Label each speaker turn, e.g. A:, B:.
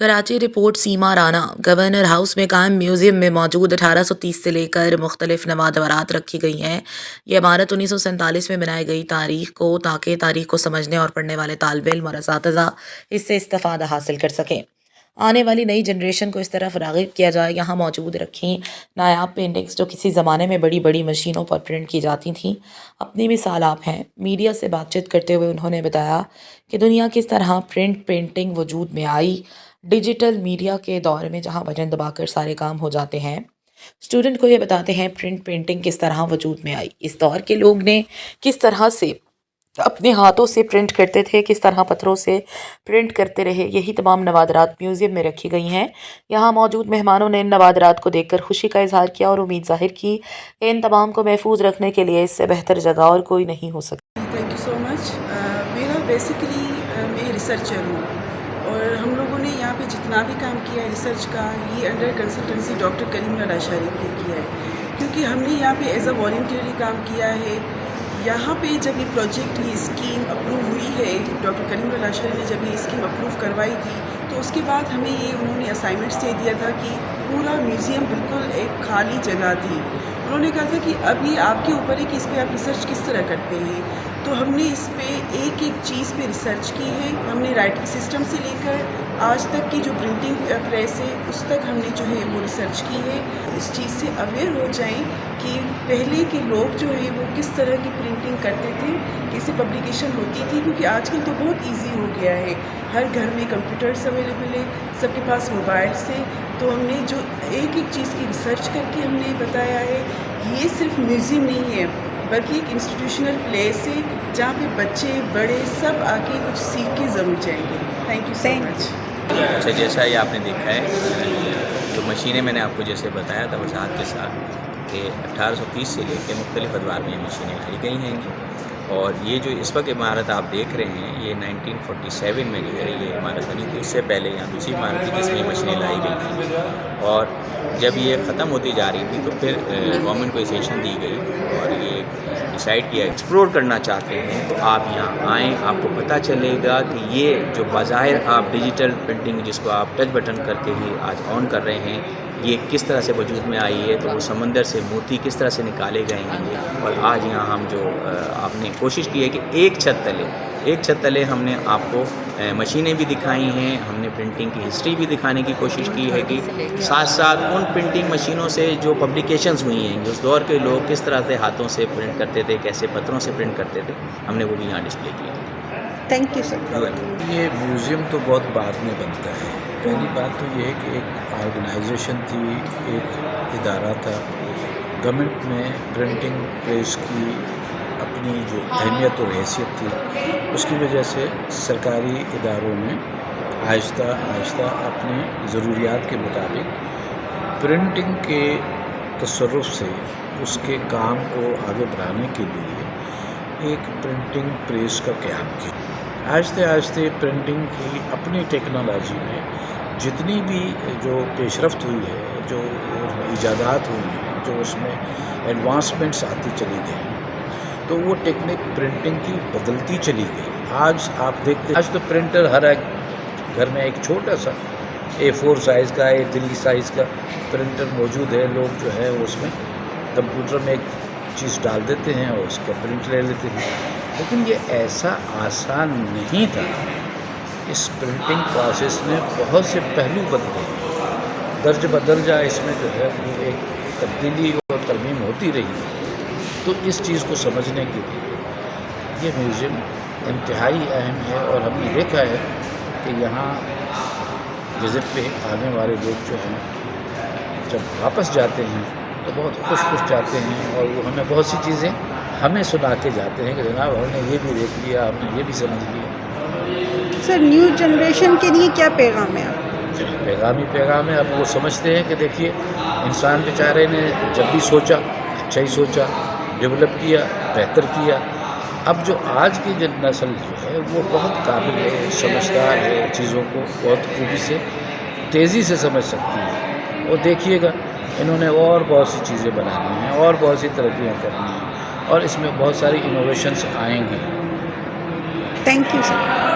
A: Karachi report सीमा Rana. Governor house में कायम museum में मौजूद 1830 से लेकर मुख्तलिफ नवादरात रखी गई हैं। ये इमारत 1947 में बनाई गई तारीख को ताकि तारीख को समझने और पढ़ने वाले तालिब इल्म और असातिज़ा इससे इस्तिफ़ादा हासिल कर सकें। आने वाली नई जनरेशन को इस तरफ राग़िब किया जाए। यहाँ मौजूद रखी नायाब पेंटिंग्स जो किसी ज़माने में बड़ी बड़ी मशीनों पर प्रिंट की जाती थीं अपनी मिसाल आप हैं। मीडिया से बातचीत करते हुए उन्होंने बताया कि दुनिया किस तरह प्रिंट पेंटिंग वजूद में आई। डिजिटल मीडिया के दौर में जहाँ बटन दबाकर सारे काम हो जाते हैं, स्टूडेंट को ये बताते हैं प्रिंट पेंटिंग किस तरह वजूद में आई। इस दौर के लोग ने किस तरह से अपने हाथों से प्रिंट करते थे, किस तरह पत्थरों से प्रिंट करते रहे। यही तमाम नवादरात म्यूज़ियम में रखी गई हैं। यहाँ मौजूद मेहमानों ने इन नवादरात को देखकर खुशी का इजहार किया और उम्मीद जाहिर की कि इन तमाम को महफूज रखने के लिए इससे बेहतर जगह और कोई नहीं हो सकती।
B: Thank you so much. मेरा बेसिकली मैं रिसर्चर हूँ और हम लोगों ने यहाँ पे जितना भी काम किया है रिसर्च का, ये अंडर कंसल्टेंसी डॉक्टर करीम लाशारी ने किया है, क्योंकि हमने यहाँ पे एज अ वॉलंटियरली काम किया है। यहाँ पे जब ये प्रोजेक्ट, ये स्कीम अप्रूव हुई है, डॉक्टर करीम लाशारी ने जब ये स्कीम अप्रूव करवाई थी, तो उसके बाद हमें ये उन्होंने असाइनमेंट्स दे दिया था कि पूरा म्यूज़ियम बिल्कुल एक खाली जगह थी। उन्होंने कहा था कि अब ये आपके ऊपर है कि इस पर आप रिसर्च किस तरह करते हैं। तो हमने इस पे एक एक चीज़ पे रिसर्च की है। हमने राइटिंग सिस्टम से लेकर आज तक की जो प्रिंटिंग प्रेस है उस तक हमने जो है वो रिसर्च की है। इस चीज़ से अवेयर हो जाएं कि पहले के लोग जो है वो किस तरह की प्रिंटिंग करते थे, कैसे पब्लिकेशन होती थी, क्योंकि आजकल तो बहुत ईजी हो गया है। हर घर में कंप्यूटर्स अवेलेबल है, सबके पास मोबाइल से। तो हमने जो एक एक चीज़ की रिसर्च करके हमने बताया है। ये सिर्फ म्यूज़ियम नहीं है बल्कि एक इंस्टीट्यूशनल प्लेस है जहाँ पे बच्चे बड़े सब आके कुछ सीख के ज़रूर जाएंगे। Thank you so much.
C: अच्छा, जैसा ये आपने देखा है तो मशीनें मैंने आपको जैसे बताया था वजाहत के साथ कि 1830 से लेकर मुख्तलिफ अदवार में ये मशीनें लाई गई हैं। और ये जो इस वक्त इमारत आप देख रहे हैं ये 1947 में जो है ये इमारत बनी थी। उससे पहले यहाँ दूसरी इमारत थी जिसमें मशीनें लाई गई थी और जब ये ख़त्म होती जा रही थी तो फिर गवर्नमेंट को सेशन दी गई और ये डिसाइड किया एक्सप्लोर करना चाहते हैं तो आप यहाँ आएँ, आपको पता चलेगा कि ये जो बाज़ाहिर आप डिजिटल प्रिंटिंग जिसको आप टच बटन करके ही आज ऑन कर रहे हैं ये किस तरह से वजूद में आई है। तो वो समंदर से मोती किस तरह से निकाले गए हैं और आज यहाँ हम जो आपने कोशिश की है कि एक छत तले हमने आपको मशीनें भी दिखाई हैं, हमने प्रिंटिंग की हिस्ट्री भी दिखाने की कोशिश की है कि साथ साथ उन प्रिंटिंग मशीनों से जो पब्लिकेशंस हुई हैं उस दौर के लोग किस तरह से हाथों से प्रिंट करते थे, कैसे पत्थरों से प्रिंट करते थे, हमने वो भी यहाँ डिस्प्ले किया।
B: Thank you sir.
D: ये म्यूज़ियम तो बहुत बाद में बनता है। पहली बात तो ये है कि एक ऑर्गेनाइजेशन थी, एक इदारा था। गवर्नमेंट में प्रिंटिंग प्रेस की अपनी जो अहमियत और हैसियत थी उसकी वजह से सरकारी इदारों ने आहिस्ता आहिस्ता अपनी ज़रूरियात के मुताबिक प्रिंटिंग के तसर्रुफ़ से उसके काम को आगे बढ़ाने के लिए एक प्रिंटिंग प्रेस का क़याम किया। आहिस्ते आहिस्ते प्रिंटिंग की अपनी टेक्नोलॉजी में जितनी भी जो पेशरफ्त हुई है, जो इजादात हुई हैं, जो उसमें एडवांसमेंट्स आती चली गई, तो वो टेक्निक प्रिंटिंग की बदलती चली गई। आज आप देखते आज तो प्रिंटर हर एक घर में एक छोटा सा A4 साइज़ का, A3 साइज़ का प्रिंटर मौजूद है। लोग जो है उसमें कंप्यूटर में एक चीज़ डाल देते हैं और उसका प्रिंट ले लेते हैं। लेकिन ये ऐसा आसान नहीं था। इस प्रिंटिंग प्रोसेस में बहुत से पहलू बदले, दर्ज बदर्जा इसमें जो है वो एक तब्दीली और तरमीम होती रही। तो इस चीज़ को समझने के लिए ये म्यूज़ियम इंतहाई अहम है और हमने देखा है कि यहाँ विज़िट पे आने वाले लोग जो हैं जब वापस जाते हैं तो बहुत खुश जाते हैं और वो हमें बहुत सी चीज़ें हमें सुना के जाते हैं कि जनाब हमने ये भी देख लिया, हमने ये भी समझ लिया।
B: सर, न्यू जनरेशन के लिए क्या पैगाम है?
D: पैगाम है। अब वो समझते हैं कि देखिए इंसान बेचारे ने जब भी सोचा अच्छा ही सोचा, डेवलप किया, बेहतर किया। अब जो आज की जो नस्ल जो है वो बहुत काबिल है, समझदार है, चीज़ों को बहुत खूबी से तेज़ी से समझ सकती है। और देखिएगा इन्होंने और बहुत सी चीज़ें बनानी हैं और बहुत सी तरक्कियाँ करनी हैं और इसमें बहुत सारी इनोवेशंस आएंगी।
B: Thank you sir.